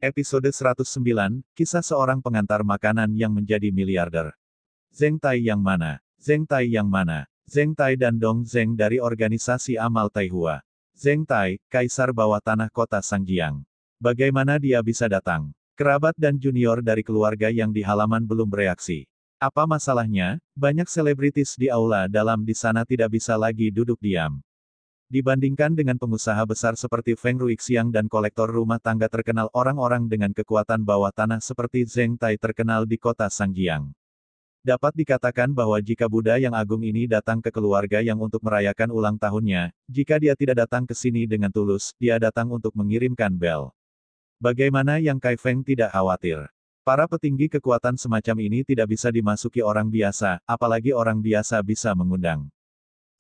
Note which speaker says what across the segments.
Speaker 1: Episode 109, Kisah Seorang Pengantar Makanan yang Menjadi Miliarder. Zheng Tai yang mana? Zheng Tai yang mana? Zheng Tai dan Dong Zheng dari organisasi amal Taihua. Zheng Tai, kaisar bawah tanah kota Sangjiang. Bagaimana dia bisa datang? Kerabat dan junior dari keluarga yang di halaman belum bereaksi. Apa masalahnya? Banyak selebritis di aula dalam di sana tidak bisa lagi duduk diam. Dibandingkan dengan pengusaha besar seperti Feng Ruixiang dan kolektor rumah tangga terkenal, orang-orang dengan kekuatan bawah tanah seperti Zheng Tai terkenal di kota Sangjiang. Dapat dikatakan bahwa jika Buddha yang agung ini datang ke keluarga yang untuk merayakan ulang tahunnya, jika dia tidak datang ke sini dengan tulus, dia datang untuk mengirimkan bel. Bagaimana Yang Kai Feng tidak khawatir? Para petinggi kekuatan semacam ini tidak bisa dimasuki orang biasa, apalagi orang biasa bisa mengundang.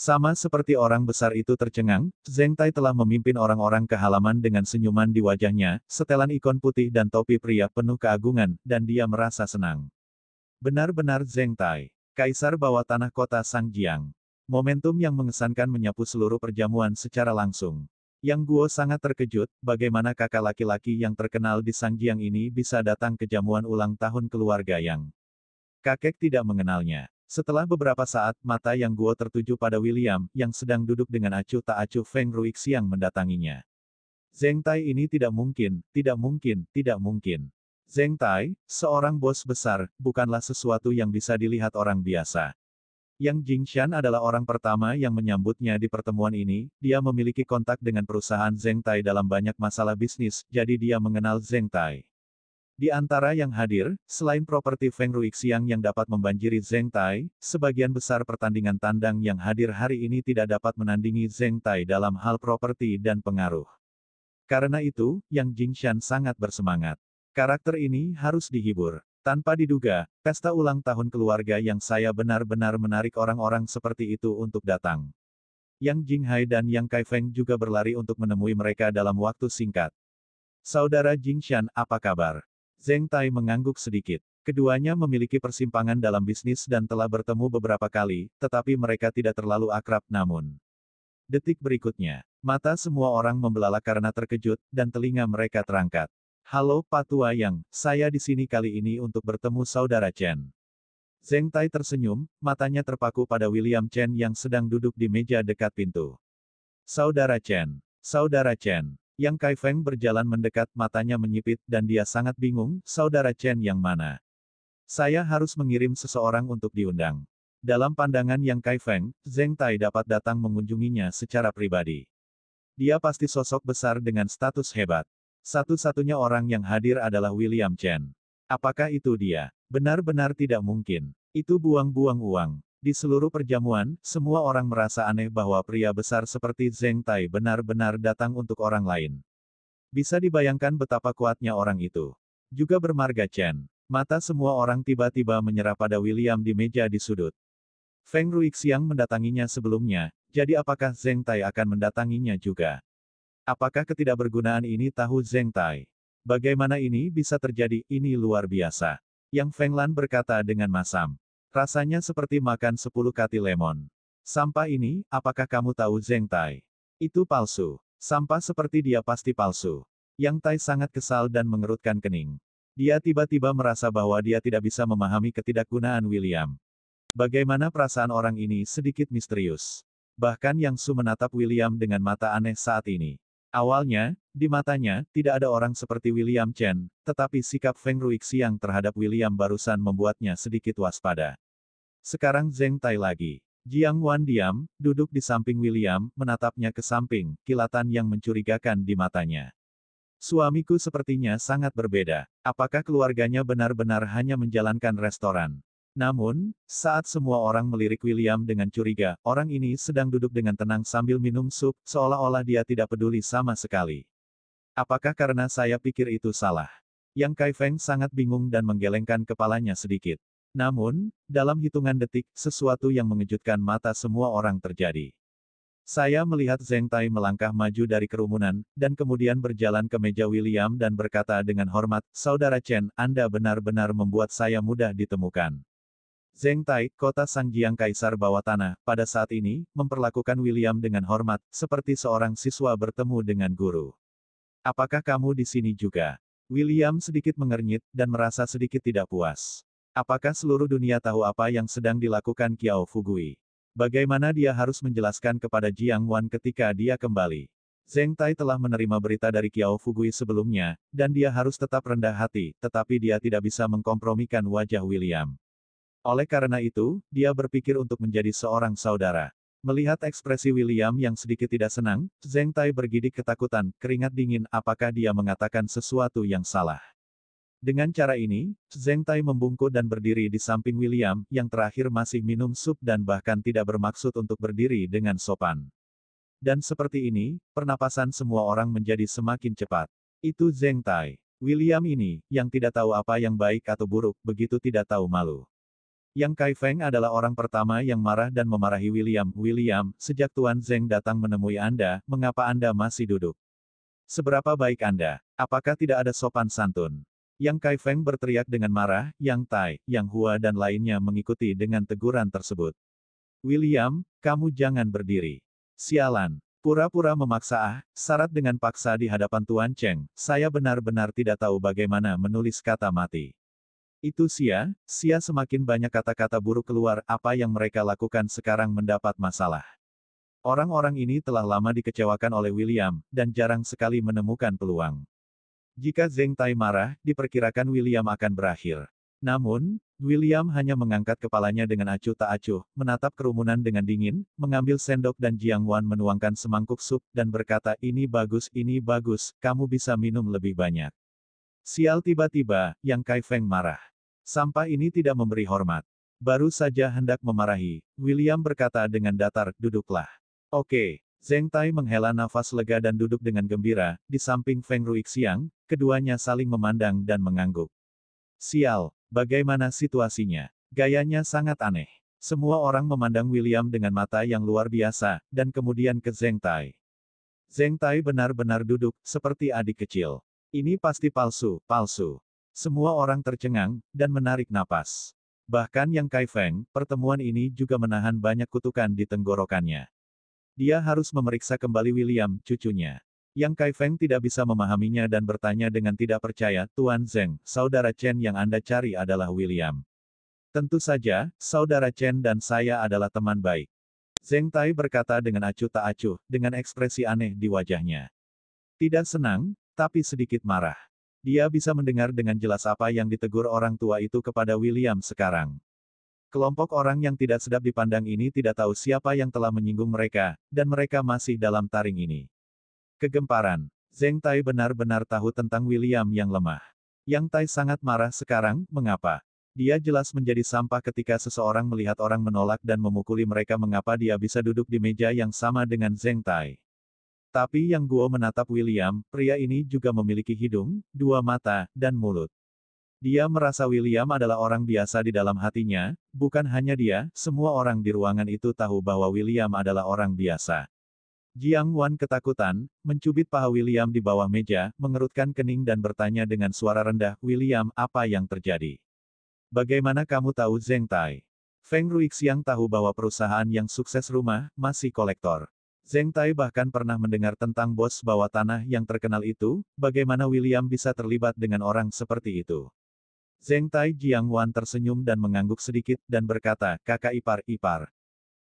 Speaker 1: Sama seperti orang besar itu tercengang, Zheng Tai telah memimpin orang-orang ke halaman dengan senyuman di wajahnya, setelan ikon putih dan topi pria penuh keagungan, dan dia merasa senang. Benar-benar Zheng Tai, kaisar bawah tanah kota Sangjiang. Momentum yang mengesankan menyapu seluruh perjamuan secara langsung. Yang Guo sangat terkejut, bagaimana kakak laki-laki yang terkenal di Sangjiang ini bisa datang ke jamuan ulang tahun keluarga Yang. Kakek tidak mengenalnya. Setelah beberapa saat, mata Yang Guo tertuju pada William, yang sedang duduk dengan acuh tak acuh Feng Ruixiang mendatanginya. Zheng Tai ini tidak mungkin, tidak mungkin, tidak mungkin. Zheng Tai, seorang bos besar, bukanlah sesuatu yang bisa dilihat orang biasa. Yang Jingshan adalah orang pertama yang menyambutnya di pertemuan ini, dia memiliki kontak dengan perusahaan Zheng Tai dalam banyak masalah bisnis, jadi dia mengenal Zheng Tai. Di antara yang hadir, selain properti Feng Ruixiang yang dapat membanjiri Zheng Tai, sebagian besar pertandingan tandang yang hadir hari ini tidak dapat menandingi Zheng Tai dalam hal properti dan pengaruh. Karena itu, Yang Jingshan sangat bersemangat. Karakter ini harus dihibur. Tanpa diduga, pesta ulang tahun keluarga yang saya benar-benar menarik orang-orang seperti itu untuk datang. Yang Jinghai dan Yang Kai Feng juga berlari untuk menemui mereka dalam waktu singkat. Saudara Jingshan, apa kabar? Zheng Tai mengangguk sedikit. Keduanya memiliki persimpangan dalam bisnis dan telah bertemu beberapa kali, tetapi mereka tidak terlalu akrab namun. Detik berikutnya, mata semua orang membelalak karena terkejut, dan telinga mereka terangkat. Halo Pak Tua Yang, saya di sini kali ini untuk bertemu Saudara Chen. Zheng Tai tersenyum, matanya terpaku pada William Chen yang sedang duduk di meja dekat pintu. Saudara Chen. Saudara Chen. Yang Kai Feng berjalan mendekat, matanya menyipit, dan dia sangat bingung, Saudara Chen yang mana? Saya harus mengirim seseorang untuk diundang. Dalam pandangan Yang Kai Feng, Zheng Tai dapat datang mengunjunginya secara pribadi. Dia pasti sosok besar dengan status hebat. Satu-satunya orang yang hadir adalah William Chen. Apakah itu dia? Benar-benar tidak mungkin. Itu buang-buang uang. Di seluruh perjamuan, semua orang merasa aneh bahwa pria besar seperti Zheng Tai benar-benar datang untuk orang lain. Bisa dibayangkan betapa kuatnya orang itu. Juga bermarga Chen. Mata semua orang tiba-tiba menyerah pada William di meja di sudut. Feng Ruixiang mendatanginya sebelumnya, jadi apakah Zheng Tai akan mendatanginya juga? Apakah ketidakbergunaan ini tahu Zheng Tai? Bagaimana ini bisa terjadi? Ini luar biasa. Yang Feng Lan berkata dengan masam. Rasanya seperti makan 10 kati lemon. Sampah ini, apakah kamu tahu Zheng Tai? Itu palsu. Sampah seperti dia pasti palsu. Yang Tai sangat kesal dan mengerutkan kening. Dia tiba-tiba merasa bahwa dia tidak bisa memahami ketidakgunaan William. Bagaimana perasaan orang ini sedikit misterius. Bahkan Yang Su menatap William dengan mata aneh saat ini. Awalnya, di matanya, tidak ada orang seperti William Chen, tetapi sikap Feng Ruixiang terhadap William barusan membuatnya sedikit waspada. Sekarang Zheng Tai lagi. Jiang Wan diam, duduk di samping William, menatapnya ke samping, kilatan yang mencurigakan di matanya. Suamiku sepertinya sangat berbeda. Apakah keluarganya benar-benar hanya menjalankan restoran? Namun, saat semua orang melirik William dengan curiga, orang ini sedang duduk dengan tenang sambil minum sup, seolah-olah dia tidak peduli sama sekali. Apakah karena saya pikir itu salah? Yang Kai Feng sangat bingung dan menggelengkan kepalanya sedikit. Namun, dalam hitungan detik, sesuatu yang mengejutkan mata semua orang terjadi. Saya melihat Zheng Tai melangkah maju dari kerumunan, dan kemudian berjalan ke meja William dan berkata dengan hormat, Saudara Chen, Anda benar-benar membuat saya mudah ditemukan. Zheng Tai, kota Sangjiang kaisar bawah tanah, pada saat ini, memperlakukan William dengan hormat, seperti seorang siswa bertemu dengan guru. Apakah kamu di sini juga? William sedikit mengernyit, dan merasa sedikit tidak puas. Apakah seluruh dunia tahu apa yang sedang dilakukan Qiao Fugui? Bagaimana dia harus menjelaskan kepada Jiang Wan ketika dia kembali? Zheng Tai telah menerima berita dari Qiao Fugui sebelumnya, dan dia harus tetap rendah hati, tetapi dia tidak bisa mengkompromikan wajah William. Oleh karena itu, dia berpikir untuk menjadi seorang saudara. Melihat ekspresi William yang sedikit tidak senang, Zheng Tai bergidik ketakutan, keringat dingin, apakah dia mengatakan sesuatu yang salah. Dengan cara ini, Zheng Tai membungkuk dan berdiri di samping William, yang terakhir masih minum sup dan bahkan tidak bermaksud untuk berdiri dengan sopan. Dan seperti ini, pernapasan semua orang menjadi semakin cepat. Itu Zheng Tai. William ini, yang tidak tahu apa yang baik atau buruk, begitu tidak tahu malu. Yang Kai Feng adalah orang pertama yang marah dan memarahi William. William, sejak Tuan Zheng datang menemui Anda, mengapa Anda masih duduk? Seberapa baik Anda? Apakah tidak ada sopan santun? Yang Kai Feng berteriak dengan marah, Yang Tai, Yang Hua dan lainnya mengikuti dengan teguran tersebut. William, kamu jangan berdiri. Sialan. Pura-pura memaksa syarat dengan paksa di hadapan Tuan Cheng, saya benar-benar tidak tahu bagaimana menulis kata mati. Itu sia semakin banyak kata-kata buruk keluar, apa yang mereka lakukan sekarang mendapat masalah. Orang-orang ini telah lama dikecewakan oleh William, dan jarang sekali menemukan peluang. Jika Zheng Tai marah, diperkirakan William akan berakhir. Namun, William hanya mengangkat kepalanya dengan acuh tak acuh, menatap kerumunan dengan dingin, mengambil sendok dan Jiang Wan menuangkan semangkuk sup, dan berkata, ini bagus, kamu bisa minum lebih banyak. Sial, tiba-tiba, Yang Kai Feng marah. Sampah ini tidak memberi hormat. Baru saja hendak memarahi, William berkata dengan datar, duduklah. Oke. Zheng Tai menghela nafas lega dan duduk dengan gembira, di samping Feng Ruixiang, keduanya saling memandang dan mengangguk. Sial, bagaimana situasinya? Gayanya sangat aneh. Semua orang memandang William dengan mata yang luar biasa, dan kemudian ke Zheng Tai. Zheng Tai benar-benar duduk, seperti adik kecil. Ini pasti palsu. Semua orang tercengang, dan menarik napas. Bahkan Yang Kai Feng, pertemuan ini juga menahan banyak kutukan di tenggorokannya. Dia harus memeriksa kembali William, cucunya. Yang Kai Feng tidak bisa memahaminya dan bertanya dengan tidak percaya, Tuan Zheng, saudara Chen yang Anda cari adalah William. Tentu saja, saudara Chen dan saya adalah teman baik. Zheng Tai berkata dengan acuh tak acuh, dengan ekspresi aneh di wajahnya. Tidak senang, tapi sedikit marah. Dia bisa mendengar dengan jelas apa yang ditegur orang tua itu kepada William sekarang. Kelompok orang yang tidak sedap dipandang ini tidak tahu siapa yang telah menyinggung mereka, dan mereka masih dalam taring ini. Kegemparan. Zheng Tai benar-benar tahu tentang William yang lemah. Yang Tai sangat marah sekarang, mengapa? Dia jelas menjadi sampah ketika seseorang melihat orang menolak dan memukuli mereka, mengapa dia bisa duduk di meja yang sama dengan Zheng Tai. Tapi Yang Guo menatap William, pria ini juga memiliki hidung, dua mata, dan mulut. Dia merasa William adalah orang biasa di dalam hatinya, bukan hanya dia, semua orang di ruangan itu tahu bahwa William adalah orang biasa. Jiang Wan ketakutan, mencubit paha William di bawah meja, mengerutkan kening dan bertanya dengan suara rendah, William, apa yang terjadi? Bagaimana kamu tahu Zheng Tai? Feng Ruixiang tahu bahwa perusahaan yang sukses rumah, masih kolektor. Zheng Tai bahkan pernah mendengar tentang bos bawah tanah yang terkenal itu, bagaimana William bisa terlibat dengan orang seperti itu? Zheng Tai. Jiang Wan tersenyum dan mengangguk sedikit, dan berkata, kakak ipar.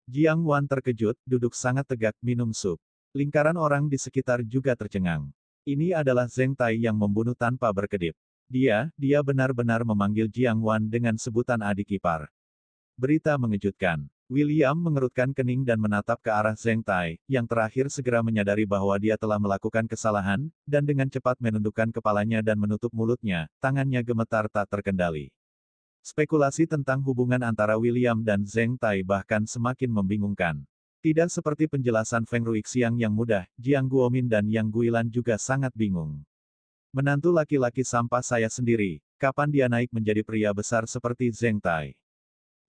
Speaker 1: Jiang Wan terkejut, duduk sangat tegak, minum sup. Lingkaran orang di sekitar juga tercengang. Ini adalah Zheng Tai yang membunuh tanpa berkedip. Dia benar-benar memanggil Jiang Wan dengan sebutan adik ipar. Berita mengejutkan. William mengerutkan kening dan menatap ke arah Zheng Tai, yang terakhir segera menyadari bahwa dia telah melakukan kesalahan, dan dengan cepat menundukkan kepalanya dan menutup mulutnya, tangannya gemetar tak terkendali. Spekulasi tentang hubungan antara William dan Zheng Tai bahkan semakin membingungkan. Tidak seperti penjelasan Feng Ruixiang yang mudah, Jiang Guomin dan Yang Guilan juga sangat bingung. Menantu laki-laki sampah saya sendiri, kapan dia naik menjadi pria besar seperti Zheng Tai?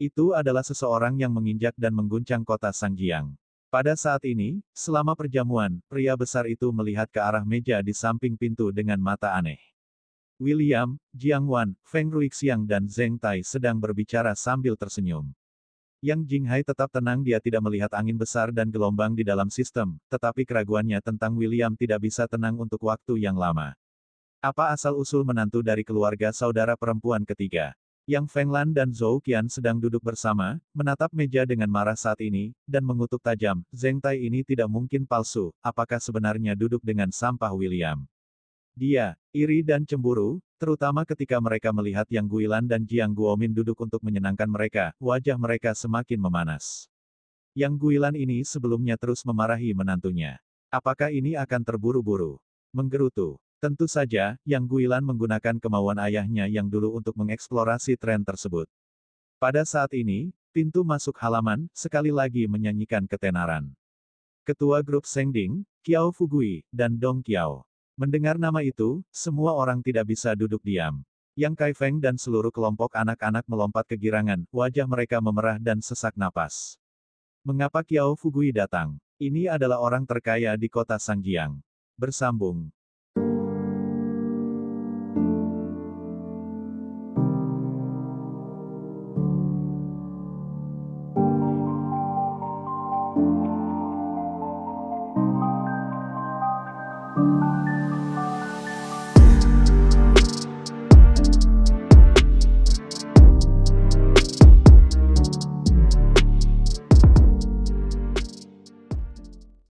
Speaker 1: Itu adalah seseorang yang menginjak dan mengguncang kota Sangjiang. Pada saat ini, selama perjamuan, pria besar itu melihat ke arah meja di samping pintu dengan mata aneh. William, Jiang Wan, Feng Ruixiang dan Zheng Tai sedang berbicara sambil tersenyum. Yang Jinghai tetap tenang, dia tidak melihat angin besar dan gelombang di dalam sistem, tetapi keraguannya tentang William tidak bisa tenang untuk waktu yang lama. Apa asal-usul menantu dari keluarga saudara perempuan ketiga? Yang Fenglan dan Zhou Qian sedang duduk bersama, menatap meja dengan marah saat ini, dan mengutuk tajam. Zheng Tai ini tidak mungkin palsu, apakah sebenarnya duduk dengan sampah William? Dia iri dan cemburu, terutama ketika mereka melihat Yang Guilan dan Jiang Guomin duduk untuk menyenangkan mereka, wajah mereka semakin memanas. Yang Guilan ini sebelumnya terus memarahi menantunya. Apakah ini akan terburu-buru? Menggerutu. Tentu saja, Yang Guilan menggunakan kemauan ayahnya yang dulu untuk mengeksplorasi tren tersebut. Pada saat ini, pintu masuk halaman, sekali lagi menyanyikan ketenaran. Ketua grup Sengding, Qiao Fugui, dan Dong Qiao. Mendengar nama itu, semua orang tidak bisa duduk diam. Yang Kai Feng dan seluruh kelompok anak-anak melompat kegirangan, wajah mereka memerah dan sesak napas. Mengapa Qiao Fugui datang? Ini adalah orang terkaya di kota Sangjiang. Bersambung.